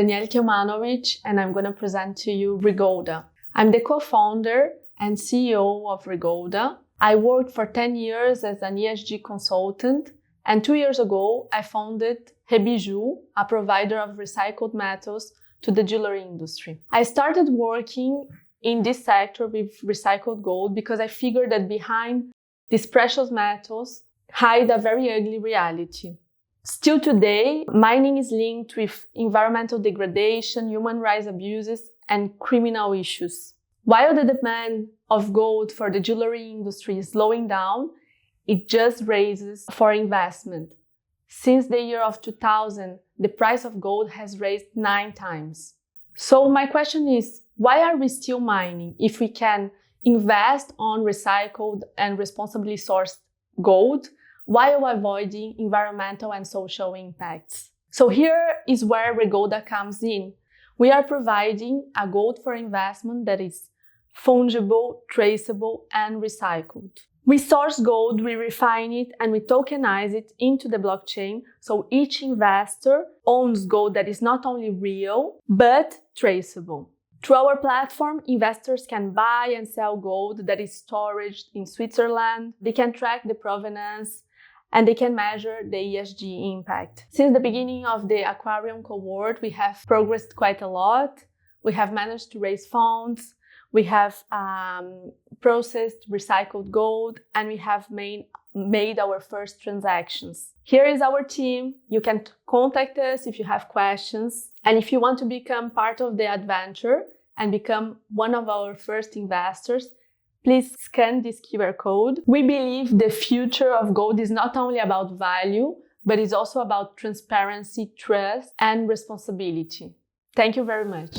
I'm Daniele Kielmanowicz, and I'm going to present to you Regolda. I'm the co-founder and CEO of Regolda. I worked for 10 years as an ESG consultant, and 2 years ago, I founded Rebiju, a provider of recycled metals to the jewelry industry. I started working in this sector with recycled gold because I figured that behind these precious metals hide a very ugly reality. Still today, mining is linked with environmental degradation, human rights abuses, and criminal issues. While the demand of gold for the jewelry industry is slowing down, it just raises for investment. Since the year of 2000, the price of gold has raised 9 times. So my question is, why are we still mining if we can invest on recycled and responsibly sourced gold while avoiding environmental and social impacts? So here is where Regolda comes in. We are providing a gold for investment that is fungible, traceable, and recycled. We source gold, we refine it, and we tokenize it into the blockchain, so each investor owns gold that is not only real, but traceable. Through our platform, investors can buy and sell gold that is stored in Switzerland. They can track the provenance, and they can measure the ESG impact. Since the beginning of the Aquarium cohort, we have progressed quite a lot. We have managed to raise funds. We have processed recycled gold, and we have made our first transactions. Here is our team. You can contact us if you have questions. And if you want to become part of the adventure and become one of our first investors, please scan this QR code. We believe the future of gold is not only about value, but it's also about transparency, trust, and responsibility. Thank you very much.